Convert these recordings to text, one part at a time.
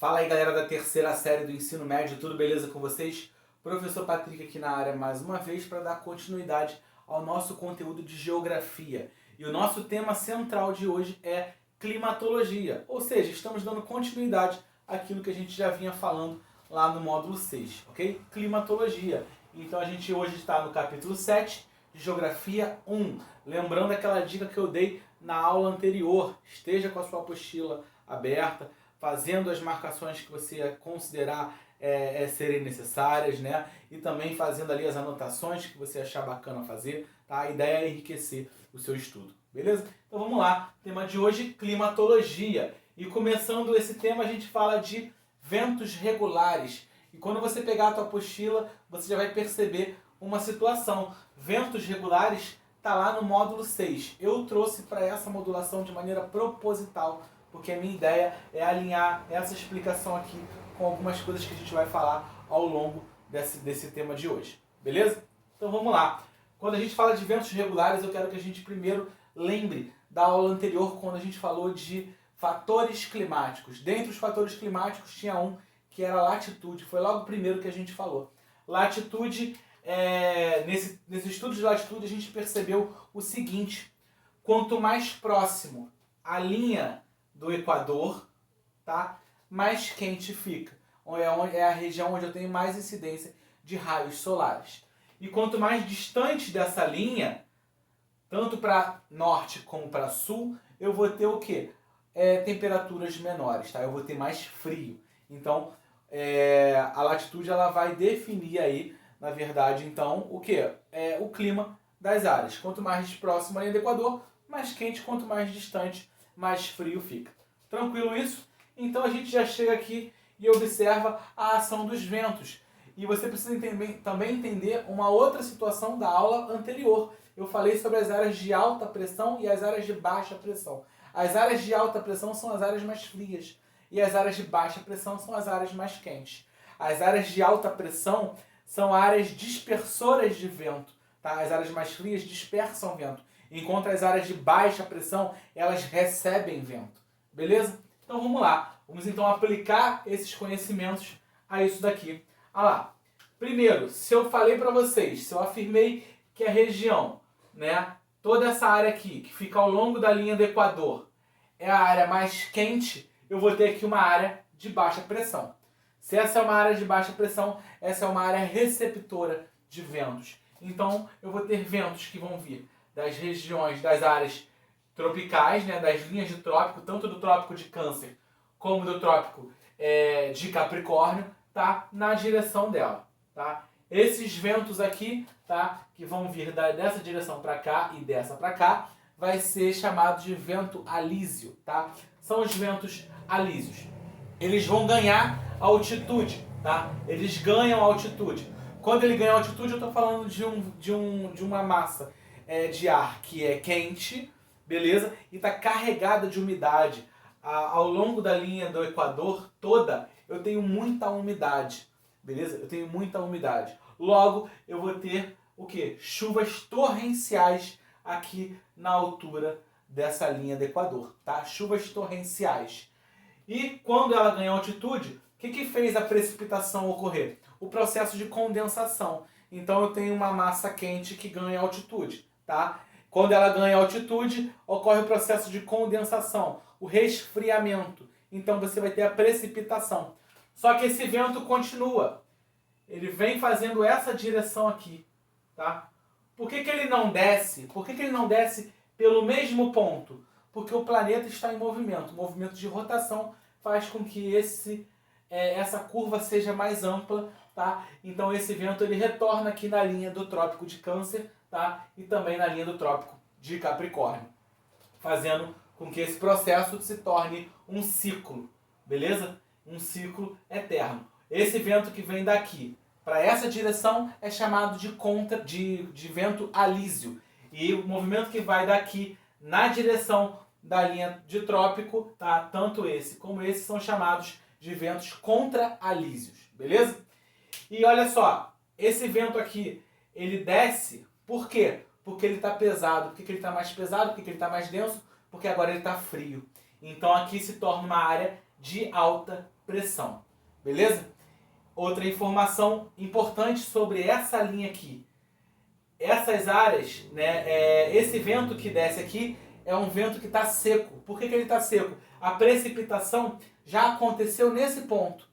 Fala aí, galera da terceira série do ensino médio, tudo beleza com vocês? Professor Patrick aqui na área mais uma vez para dar continuidade ao nosso conteúdo de geografia. E o nosso tema central de hoje é climatologia, ou seja, estamos dando continuidade àquilo que a gente já vinha falando lá no módulo 6, ok? Climatologia. Então a gente hoje está no capítulo 7 de Geografia 1. Lembrando aquela dica que eu dei na aula anterior, esteja com a sua apostila aberta, fazendo as marcações que você considerar serem necessárias, né? E também fazendo ali as anotações que você achar bacana fazer, tá? A ideia é enriquecer o seu estudo, beleza? Então vamos lá, tema de hoje, climatologia. E começando esse tema a gente fala de ventos regulares. E quando você pegar a tua apostila, você já vai perceber uma situação. Ventos regulares está lá no módulo 6. Eu trouxe para essa modulação de maneira proposital, porque a minha ideia é alinhar essa explicação aqui com algumas coisas que a gente vai falar ao longo desse tema de hoje. Beleza? Então vamos lá. Quando a gente fala de ventos regulares, eu quero que a gente primeiro lembre da aula anterior, quando a gente falou de fatores climáticos. Dentre os fatores climáticos tinha um que era a latitude. Foi logo o primeiro que a gente falou. Latitude, nesse estudo de latitude, a gente percebeu o seguinte: quanto mais próximo a linha do Equador, tá, mais quente fica. É a região onde eu tenho mais incidência de raios solares. E quanto mais distante dessa linha, tanto para norte como para sul, eu vou ter o quê? Temperaturas menores, tá? Eu vou ter mais frio. Então, a latitude ela vai definir aí, na verdade, então, o quê? O clima das áreas. Quanto mais próximo à linha do Equador, mais quente. Quanto mais distante, mais frio fica. Tranquilo isso? Então a gente já chega aqui e observa a ação dos ventos. E você precisa também entender uma outra situação da aula anterior. Eu falei sobre as áreas de alta pressão e as áreas de baixa pressão. As áreas de alta pressão são as áreas mais frias e as áreas de baixa pressão são as áreas mais quentes. As áreas de alta pressão são áreas dispersoras de vento, tá? As áreas mais frias dispersam vento, enquanto as áreas de baixa pressão, elas recebem vento. Beleza? Então vamos lá. Vamos então aplicar esses conhecimentos a isso daqui. Ah lá. Primeiro, se eu falei para vocês, se eu afirmei que a região, né, toda essa área aqui, que fica ao longo da linha do Equador, é a área mais quente, eu vou ter aqui uma área de baixa pressão. Se essa é uma área de baixa pressão, essa é uma área receptora de ventos. Então, eu vou ter ventos que vão vir das regiões, das áreas tropicais, né, das linhas de trópico, tanto do trópico de Câncer como do trópico de Capricórnio, tá, na direção dela. Tá? Esses ventos aqui, tá, que vão vir dessa direção para cá e dessa para cá, vai ser chamado de vento alísio. Tá? São os ventos alísios. Eles vão ganhar altitude. Tá? Eles ganham altitude. Quando ele ganha altitude, eu estou falando de uma massa de ar que é quente, beleza? E está carregada de umidade. Ao longo da linha do Equador toda, eu tenho muita umidade, beleza? Eu tenho muita umidade. Logo, eu vou ter o quê? Chuvas torrenciais aqui na altura dessa linha do Equador, tá? Chuvas torrenciais. E quando ela ganha altitude, o que fez a precipitação ocorrer? O processo de condensação. Então eu tenho uma massa quente que ganha altitude, tá? Quando ela ganha altitude, ocorre o processo de condensação, o resfriamento. Então você vai ter a precipitação. Só que esse vento continua. Ele vem fazendo essa direção aqui, tá? Por que ele não desce? Por que ele não desce pelo mesmo ponto? Porque o planeta está em movimento. O movimento de rotação faz com que essa curva seja mais ampla, tá? Então esse vento ele retorna aqui na linha do trópico de Câncer, tá? E também na linha do trópico de Capricórnio, fazendo com que esse processo se torne um ciclo, beleza? Um ciclo eterno. Esse vento que vem daqui para essa direção é chamado de vento alísio. E o movimento que vai daqui na direção da linha de trópico, tá? Tanto esse como esse são chamados de ventos contra-alísios, beleza? E olha só, esse vento aqui, ele desce, por quê? Porque ele está pesado. Por que ele está mais pesado? Porque ele está mais denso? Porque agora ele está frio. Então aqui se torna uma área de alta pressão. Beleza? Outra informação importante sobre essa linha aqui. Essas áreas, né, esse vento que desce aqui é um vento que está seco. Por que ele está seco? A precipitação já aconteceu nesse ponto,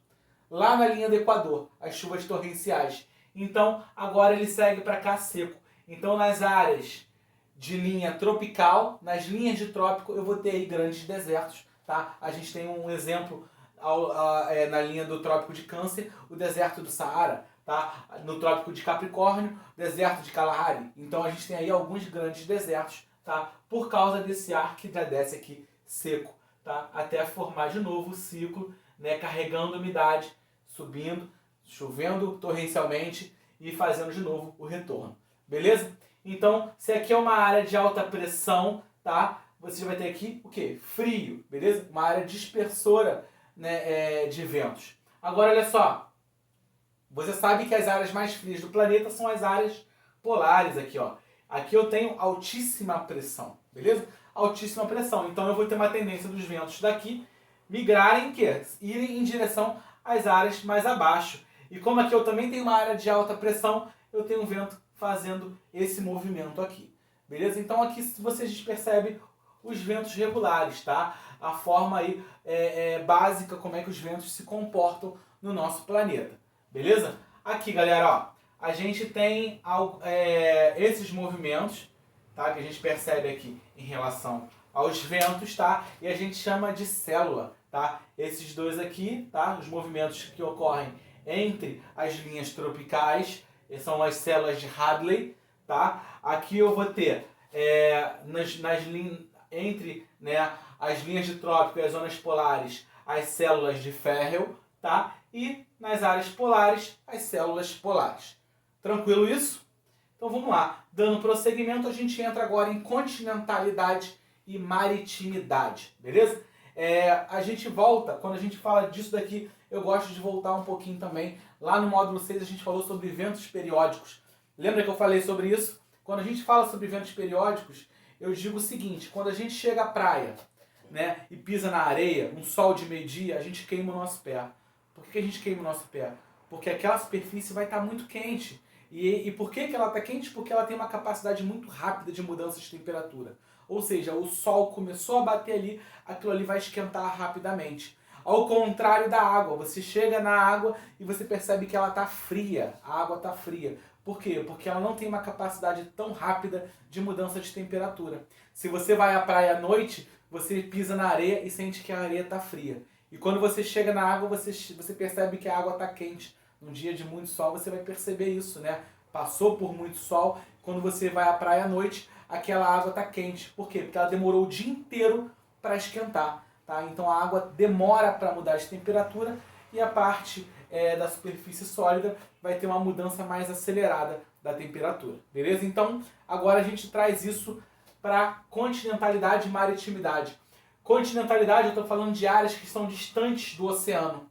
lá na linha do Equador, as chuvas torrenciais. Então, agora ele segue para cá seco. Então, nas áreas de linha tropical, nas linhas de trópico, eu vou ter aí grandes desertos. Tá? A gente tem um exemplo na linha do Trópico de Câncer, o deserto do Saara. Tá? No Trópico de Capricórnio, deserto de Kalahari. Então, a gente tem aí alguns grandes desertos, tá? Por causa desse ar que já desce aqui seco. Tá? Até formar de novo o ciclo, né? Carregando umidade, subindo, chovendo torrencialmente e fazendo de novo o retorno. Beleza? Então, se aqui é uma área de alta pressão, tá? Você vai ter aqui o quê? Frio, beleza? Uma área dispersora, né, de ventos. Agora, olha só. Você sabe que as áreas mais frias do planeta são as áreas polares aqui, ó. Aqui eu tenho altíssima pressão, beleza? Altíssima pressão. Então eu vou ter uma tendência dos ventos daqui migrarem, irem em direção às áreas mais abaixo. E como aqui eu também tenho uma área de alta pressão, eu tenho um vento fazendo esse movimento aqui. Beleza? Então aqui vocês percebem os ventos regulares, tá? A forma aí básica, como é que os ventos se comportam no nosso planeta. Beleza? Aqui, galera, ó, a gente tem esses movimentos, tá? Que a gente percebe aqui em relação aos ventos, tá? E a gente chama de célula, tá? Esses dois aqui, tá? Os movimentos que ocorrem entre as linhas tropicais, são as células de Hadley, tá? Aqui eu vou ter entre, né, as linhas de trópico e as zonas polares, as células de Ferrel, tá? E nas áreas polares, as células polares. Tranquilo isso? Então vamos lá. Dando prosseguimento, a gente entra agora em continentalidade e maritimidade. Beleza? A gente volta, quando a gente fala disso daqui, eu gosto de voltar um pouquinho também. Lá no módulo 6 a gente falou sobre ventos periódicos. Lembra que eu falei sobre isso? Quando a gente fala sobre ventos periódicos, eu digo o seguinte: quando a gente chega à praia, né, e pisa na areia, um sol de meio-dia, a gente queima o nosso pé. Por que a gente queima o nosso pé? Porque aquela superfície vai estar muito quente. E por que ela está quente? Porque ela tem uma capacidade muito rápida de mudança de temperatura. Ou seja, o sol começou a bater ali, aquilo ali vai esquentar rapidamente. Ao contrário da água, você chega na água e você percebe que ela está fria. A água está fria. Por quê? Porque ela não tem uma capacidade tão rápida de mudança de temperatura. Se você vai à praia à noite, você pisa na areia e sente que a areia está fria. E quando você chega na água, você percebe que a água está quente. Num dia de muito sol, você vai perceber isso, né? Passou por muito sol, quando você vai à praia à noite, aquela água está quente. Por quê? Porque ela demorou o dia inteiro para esquentar. Tá? Então a água demora para mudar de temperatura e a parte da superfície sólida vai ter uma mudança mais acelerada da temperatura. Beleza? Então agora a gente traz isso para continentalidade e maritimidade. Continentalidade, eu estou falando de áreas que são distantes do oceano,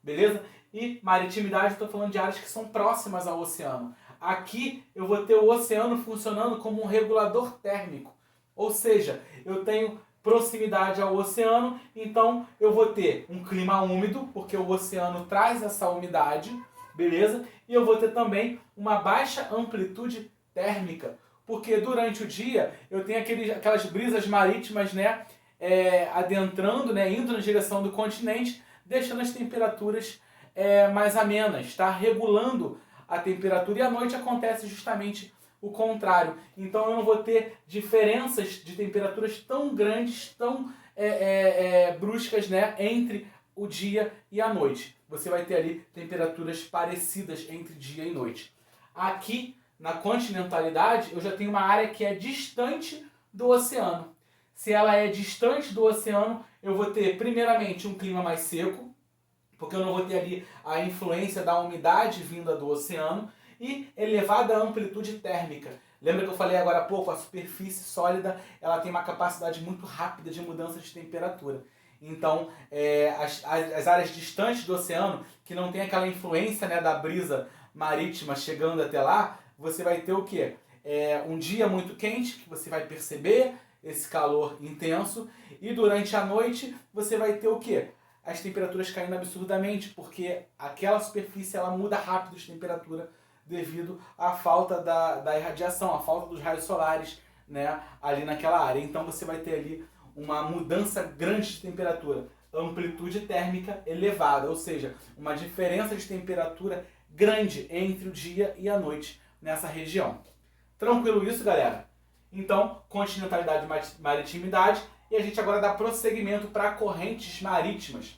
beleza? E maritimidade, eu estou falando de áreas que são próximas ao oceano. Aqui eu vou ter o oceano funcionando como um regulador térmico. Ou seja, eu tenho proximidade ao oceano, então eu vou ter um clima úmido, porque o oceano traz essa umidade, beleza? E eu vou ter também uma baixa amplitude térmica, porque durante o dia eu tenho aquelas brisas marítimas, né? Adentrando, né, indo na direção do continente, deixando as temperaturas mais amenas, tá? Regulando a temperatura, e à noite acontece justamente o contrário. Então eu não vou ter diferenças de temperaturas tão grandes, tão bruscas, né, entre o dia e a noite. Você vai ter ali temperaturas parecidas entre dia e noite. Aqui, na continentalidade, eu já tenho uma área que é distante do oceano. Se ela é distante do oceano, eu vou ter, primeiramente, um clima mais seco, porque eu não vou ter ali a influência da umidade vinda do oceano, e elevada amplitude térmica. Lembra que eu falei agora há pouco, a superfície sólida ela tem uma capacidade muito rápida de mudança de temperatura. Então, as áreas distantes do oceano, que não tem aquela influência, né, da brisa marítima chegando até lá, você vai ter o quê? Um dia muito quente, que você vai perceber esse calor intenso, e durante a noite você vai ter o quê? as temperaturas caindo absurdamente, porque aquela superfície ela muda rápido de temperatura devido à falta da irradiação, à falta dos raios solares, né, ali naquela área. Então você vai ter ali uma mudança grande de temperatura, amplitude térmica elevada, ou seja, uma diferença de temperatura grande entre o dia e a noite nessa região. Tranquilo isso, galera? Então, continentalidade e maritimidade, e a gente agora dá prosseguimento para correntes marítimas.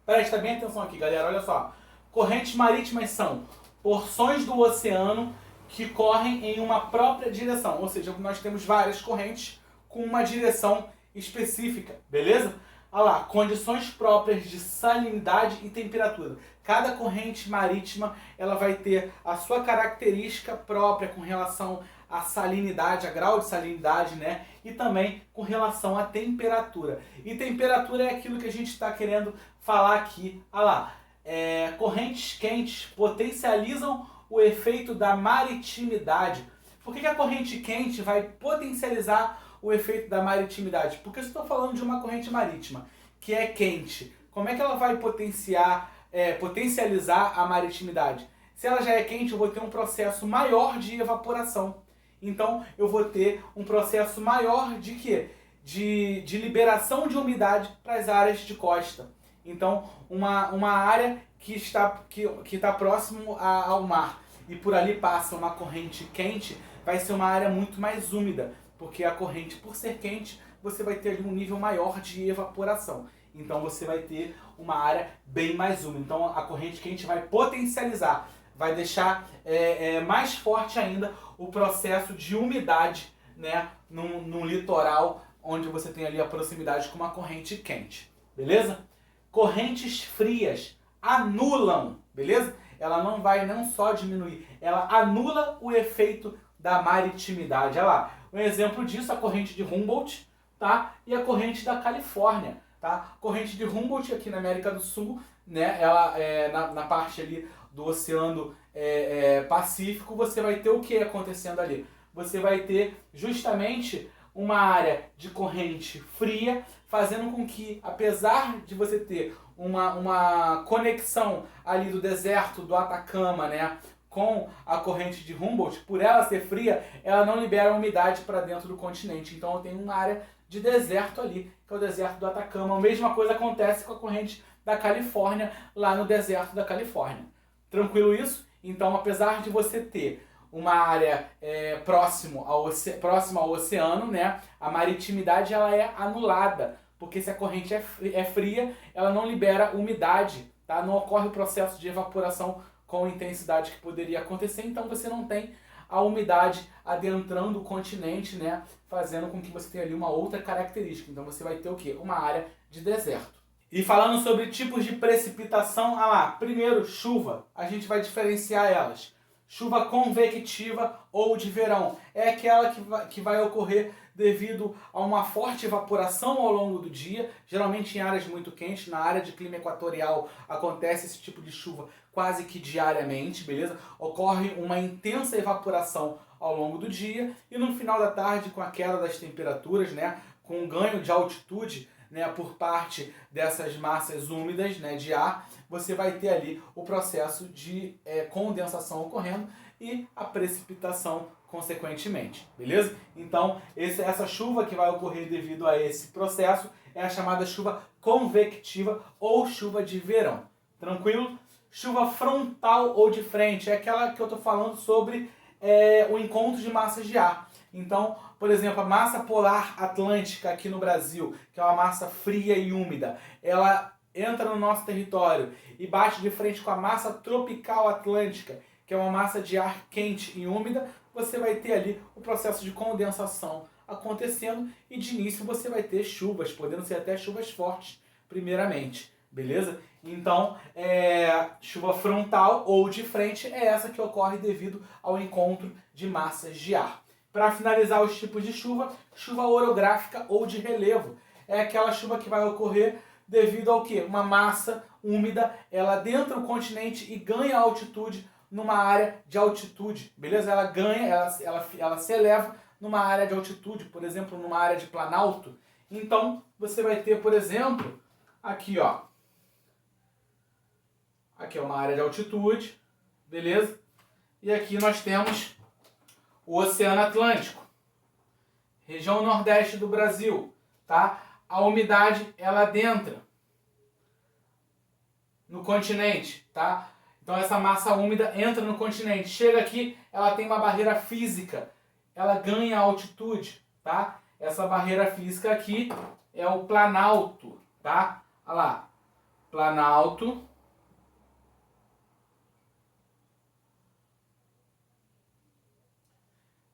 Presta bem atenção aqui, galera, olha só. Correntes marítimas são porções do oceano que correm em uma própria direção, ou seja, nós temos várias correntes com uma direção específica, beleza? Olha lá, condições próprias de salinidade e temperatura. Cada corrente marítima ela vai ter a sua característica própria com relação à salinidade, a grau de salinidade, né? E também com relação à temperatura. E temperatura é aquilo que a gente está querendo falar aqui. Olha lá, correntes quentes potencializam o efeito da maritimidade. Por que a corrente quente vai potencializar o efeito da maritimidade? Porque eu estou falando de uma corrente marítima que é quente. Como é que ela vai potencializar a maritimidade? Se ela já é quente, eu vou ter um processo maior de evaporação. Então, eu vou ter um processo maior de quê? De liberação de umidade para as áreas de costa. Então, uma área que está próximo ao mar e por ali passa uma corrente quente, vai ser uma área muito mais úmida, porque a corrente, por ser quente, você vai ter ali um nível maior de evaporação. Então você vai ter uma área bem mais úmida. Então a corrente quente vai potencializar, vai deixar mais forte ainda o processo de umidade, né, no litoral, onde você tem ali a proximidade com uma corrente quente. Beleza? Correntes frias anulam, beleza? Ela não vai não só diminuir, ela anula o efeito da maritimidade. Olha lá, um exemplo disso, a corrente de Humboldt, tá? E a corrente da Califórnia, tá? Corrente de Humboldt aqui na América do Sul, né? Ela na parte ali do Oceano Pacífico, você vai ter o que acontecendo ali? Você vai ter justamente uma área de corrente fria, fazendo com que, apesar de você ter uma conexão ali do deserto do Atacama, né, com a corrente de Humboldt, por ela ser fria, ela não libera umidade para dentro do continente. Então eu tenho uma área de deserto ali, que é o deserto do Atacama. A mesma coisa acontece com a corrente da Califórnia, lá no deserto da Califórnia. Tranquilo isso? Então, apesar de você ter uma área próxima ao oceano, né, a maritimidade ela é anulada, porque se a corrente é fria, ela não libera umidade, tá? Não ocorre o processo de evaporação com a intensidade que poderia acontecer, então você não tem a umidade adentrando o continente, né, fazendo com que você tenha ali uma outra característica. Então você vai ter o quê? Uma área de deserto. E falando sobre tipos de precipitação, primeiro, chuva. A gente vai diferenciar elas. Chuva convectiva ou de verão. É aquela que vai ocorrer devido a uma forte evaporação ao longo do dia, geralmente em áreas muito quentes. Na área de clima equatorial acontece esse tipo de chuva quase que diariamente, beleza? Ocorre uma intensa evaporação ao longo do dia e no final da tarde, com a queda das temperaturas, né, com o ganho de altitude, né, por parte dessas massas úmidas, né, de ar, você vai ter ali o processo de condensação ocorrendo e a precipitação consequentemente, beleza? Então, essa chuva que vai ocorrer devido a esse processo é a chamada chuva convectiva ou chuva de verão. Tranquilo? Chuva frontal ou de frente é aquela que eu estou falando sobre o encontro de massas de ar. Então, por exemplo, a massa polar atlântica aqui no Brasil, que é uma massa fria e úmida, ela entra no nosso território e bate de frente com a massa tropical atlântica, que é uma massa de ar quente e úmida, você vai ter ali o processo de condensação acontecendo e de início você vai ter chuvas, podendo ser até chuvas fortes, primeiramente, beleza? Então, chuva frontal ou de frente é essa que ocorre devido ao encontro de massas de ar. Para finalizar os tipos de chuva, chuva orográfica ou de relevo. É aquela chuva que vai ocorrer devido ao quê? Uma massa úmida, ela adentra o continente e ganha altitude numa área de altitude, beleza? Ela ganha, ela se eleva numa área de altitude, por exemplo, numa área de planalto. Então, você vai ter, por exemplo, aqui, ó, Aqui é uma área de altitude, beleza? E aqui nós temos o Oceano Atlântico, região nordeste do Brasil, tá? A umidade, ela adentra no continente, tá? Então essa massa úmida entra no continente, chega aqui, ela tem uma barreira física, ela ganha altitude, tá? Essa barreira física aqui é o planalto, tá? Olha lá, planalto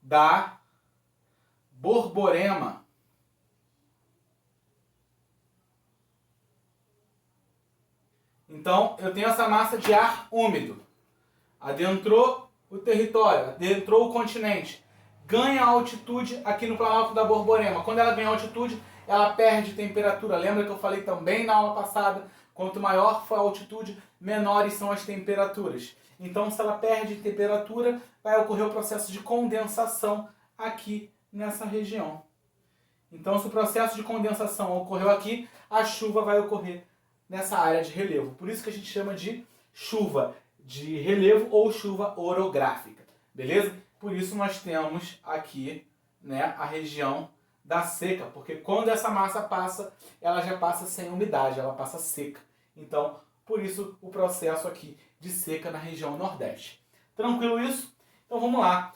da Borborema. Então, eu tenho essa massa de ar úmido. Adentrou o território, adentrou o continente. Ganha altitude aqui no Planalto da Borborema. Quando ela ganha altitude, ela perde temperatura. Lembra que eu falei também na aula passada? Quanto maior for a altitude, menores são as temperaturas. Então, se ela perde temperatura, vai ocorrer o processo de condensação aqui nessa região. Então, se o processo de condensação ocorreu aqui, a chuva vai ocorrer nessa área de relevo. Por isso que a gente chama de chuva de relevo ou chuva orográfica, beleza? Por isso nós temos aqui, né, a região da seca, porque quando essa massa passa, ela já passa sem umidade, ela passa seca. Então, por isso o processo aqui de seca na região nordeste. Tranquilo isso? Então vamos lá.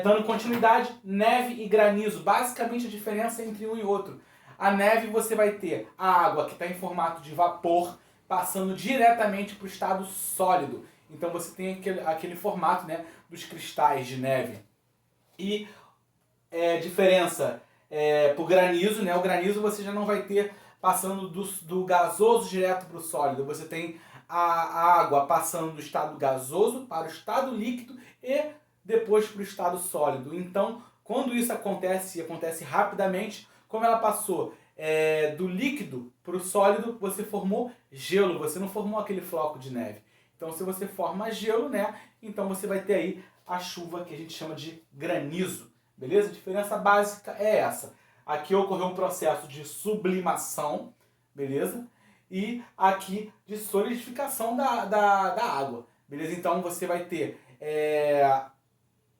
Dando continuidade, neve e granizo. Basicamente a diferença entre um e outro. A neve você vai ter a água que está em formato de vapor passando diretamente para o estado sólido. Então você tem aquele formato, né, dos cristais de neve. E diferença para o granizo, né? O granizo você já não vai ter passando do gasoso direto para o sólido. Você tem a água passando do estado gasoso para o estado líquido e depois para o estado sólido. Então, quando isso acontece, e acontece rapidamente, como ela passou do líquido para o sólido, você formou gelo, você não formou aquele floco de neve. Então, se você forma gelo, né, então você vai ter aí a chuva que a gente chama de granizo, beleza? A diferença básica é essa. Aqui ocorreu um processo de sublimação, beleza? E aqui de solidificação da água, beleza? Então, você vai ter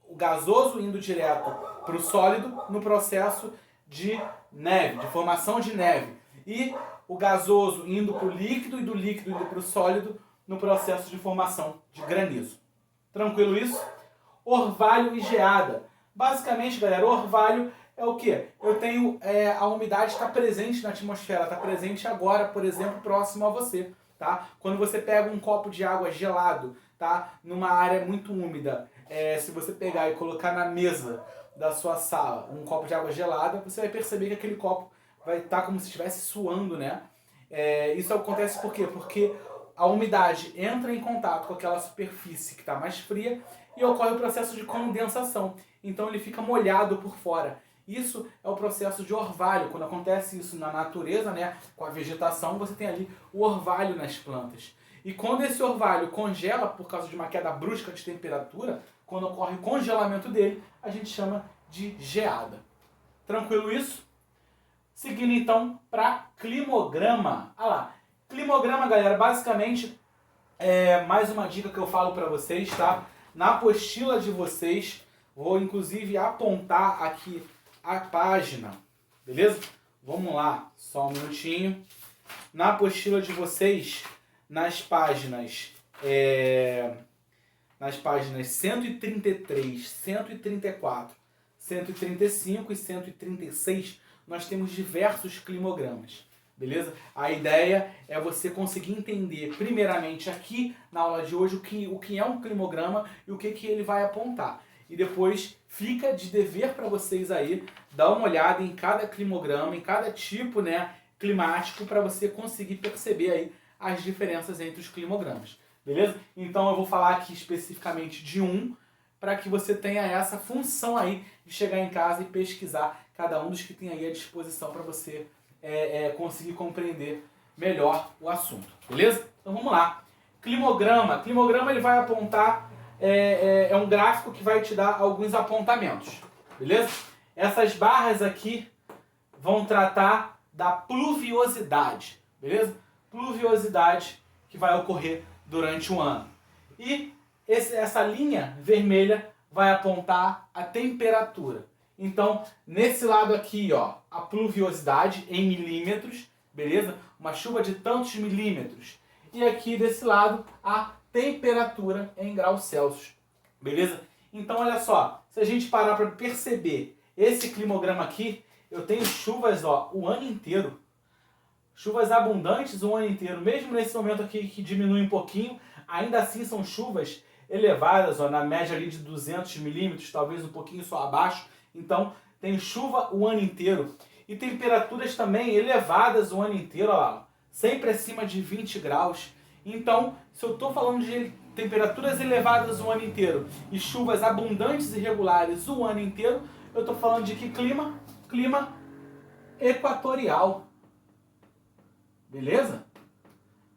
o gasoso indo direto para o sólido no processo de neve, de formação de neve. E o gasoso indo para o líquido e do líquido indo para o sólido no processo de formação de granizo. Tranquilo isso? Orvalho e geada. Basicamente, galera, orvalho é o quê? Eu tenho a umidade está presente na atmosfera, está presente agora, por exemplo, próximo a você. Tá? Quando você pega um copo de água gelado, tá? Numa área muito úmida, se você pegar e colocar na mesa da sua sala um copo de água gelada, você vai perceber que aquele copo vai estar como se estivesse suando, né? Isso acontece por quê? Porque a umidade entra em contato com aquela superfície que está mais fria e ocorre o processo de condensação. Então ele fica molhado por fora. Isso é o processo de orvalho. Quando acontece isso na natureza, né, com a vegetação, você tem ali o orvalho nas plantas. E quando esse orvalho congela por causa de uma queda brusca de temperatura, quando ocorre o congelamento dele, a gente chama de geada. Tranquilo isso? Seguindo então para climograma. Ah lá. Climograma, galera, basicamente mais uma dica que eu falo para vocês, tá? Na apostila de vocês, vou inclusive apontar aqui a página, beleza? Vamos lá, só um minutinho. Na apostila de vocês, nas páginas 133, 134, 135 e 136, nós temos diversos climogramas. Beleza? A ideia é você conseguir entender, primeiramente aqui na aula de hoje, o que é um climograma e o que ele vai apontar. E depois fica de dever para vocês aí dar uma olhada em cada climograma, em cada tipo, né, climático, para você conseguir perceber aí as diferenças entre os climogramas. Beleza? Então eu vou falar aqui especificamente de um, para que você tenha essa função aí de chegar em casa e pesquisar cada um dos que tem aí à disposição para você conseguir compreender melhor o assunto, beleza? Então vamos lá. Climograma. Climograma ele vai apontar, é um gráfico que vai te dar alguns apontamentos, beleza? Essas barras aqui vão tratar da pluviosidade, beleza? Pluviosidade que vai ocorrer durante o ano. E essa linha vermelha vai apontar a temperatura. Então, nesse lado aqui, ó, a pluviosidade em milímetros, beleza? Uma chuva de tantos milímetros. E aqui desse lado, a temperatura em graus Celsius, beleza? Então, olha só, se a gente parar para perceber esse climograma aqui, eu tenho chuvas, ó, o ano inteiro. Chuvas abundantes o ano inteiro. Mesmo nesse momento aqui que diminui um pouquinho, ainda assim são chuvas elevadas, ó, na média ali de 200 milímetros, talvez um pouquinho só abaixo. Então, tem chuva o ano inteiro. E temperaturas também elevadas o ano inteiro, ó lá, sempre acima de 20 graus. Então, se eu estou falando de temperaturas elevadas o ano inteiro e chuvas abundantes e regulares o ano inteiro, eu estou falando de que clima? Clima equatorial. Beleza?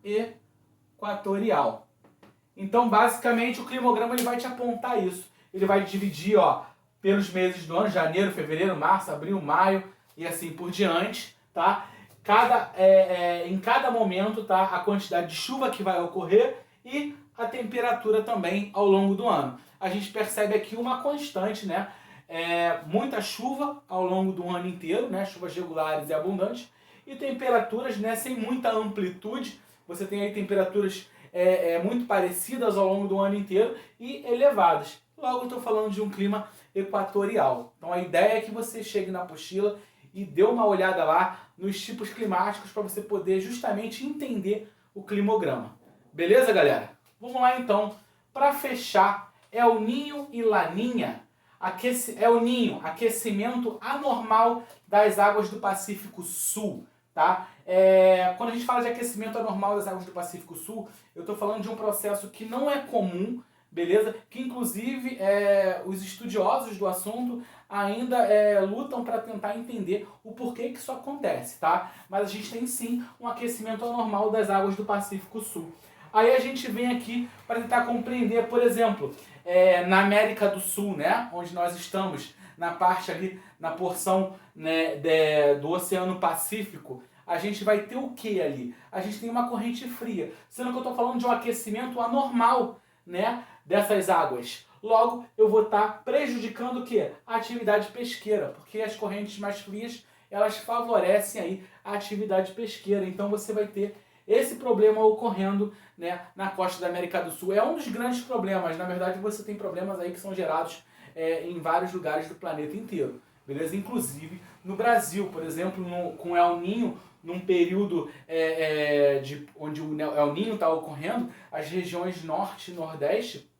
Equatorial. Então, basicamente, o climograma ele vai te apontar isso. Ele vai dividir, ó, pelos meses do ano, janeiro, fevereiro, março, abril, maio e assim por diante, tá? Em cada momento, tá? A quantidade de chuva que vai ocorrer e a temperatura também ao longo do ano. A gente percebe aqui uma constante, né? Muita chuva ao longo do ano inteiro, né? Chuvas regulares e abundantes. E temperaturas, né, sem muita amplitude. Você tem aí temperaturas muito parecidas ao longo do ano inteiro e elevadas. Logo, estou falando de um clima equatorial. Então, a ideia é que você chegue na apostila e dê uma olhada lá nos tipos climáticos para você poder justamente entender o climograma. Beleza, galera? Vamos lá, então. Para fechar, El Niño e Laninha. El Niño, aquecimento anormal das águas do Pacífico Sul. Tá? Quando a gente fala de aquecimento anormal das águas do Pacífico Sul, eu estou falando de um processo que não é comum, beleza? Que inclusive os estudiosos do assunto ainda lutam para tentar entender o porquê que isso acontece, tá? Mas a gente tem sim um aquecimento anormal das águas do Pacífico Sul. Aí a gente vem aqui para tentar compreender, por exemplo, na América do Sul, né? Onde nós estamos, na parte ali, na porção, né, do Oceano Pacífico, a gente vai ter o que ali? A gente tem uma corrente fria, sendo que eu estou falando de um aquecimento anormal, né, dessas águas. Logo, eu vou estar prejudicando o quê? A atividade pesqueira, porque as correntes mais frias, elas favorecem aí a atividade pesqueira. Então você vai ter esse problema ocorrendo, né, na costa da América do Sul. É um dos grandes problemas. Na verdade, você tem problemas aí que são gerados em vários lugares do planeta inteiro. Beleza? Inclusive no Brasil, por exemplo, com El Niño, num período onde o El Niño está ocorrendo, as regiões norte e nordeste,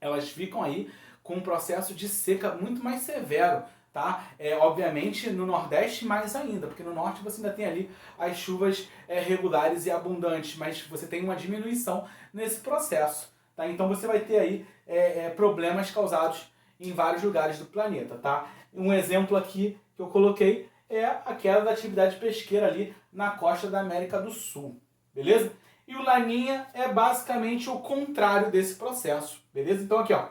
elas ficam aí com um processo de seca muito mais severo, tá? Obviamente no nordeste mais ainda, porque no norte você ainda tem ali as chuvas regulares e abundantes, mas você tem uma diminuição nesse processo, tá? Então você vai ter aí problemas causados em vários lugares do planeta, tá? Um exemplo aqui que eu coloquei é a queda da atividade pesqueira ali na costa da América do Sul, beleza? E o Laninha é basicamente o contrário desse processo, beleza? Então aqui, ó,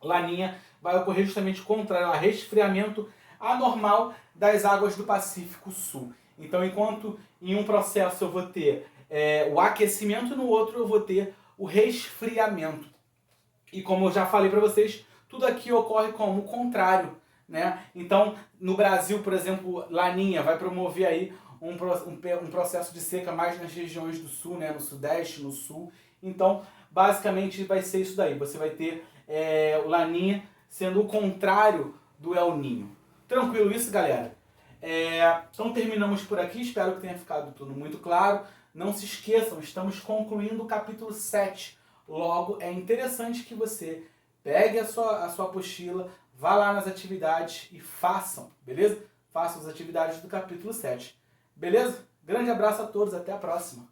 Laninha vai ocorrer justamente o contrário, a resfriamento anormal das águas do Pacífico Sul. Então, enquanto em um processo eu vou ter o aquecimento, no outro eu vou ter o resfriamento. E como eu já falei para vocês, tudo aqui ocorre como o contrário, né? Então, no Brasil, por exemplo, Laninha vai promover aí um processo de seca mais nas regiões do sul, né? No sudeste, no sul. Então, basicamente vai ser isso daí. Você vai ter o Laninha sendo o contrário do El Niño. Tranquilo isso, galera? Então terminamos por aqui. Espero que tenha ficado tudo muito claro. Não se esqueçam, estamos concluindo o capítulo 7. Logo, é interessante que você pegue a sua apostila, vá lá nas atividades e façam, beleza? Façam as atividades do capítulo 7. Beleza? Grande abraço a todos, até a próxima.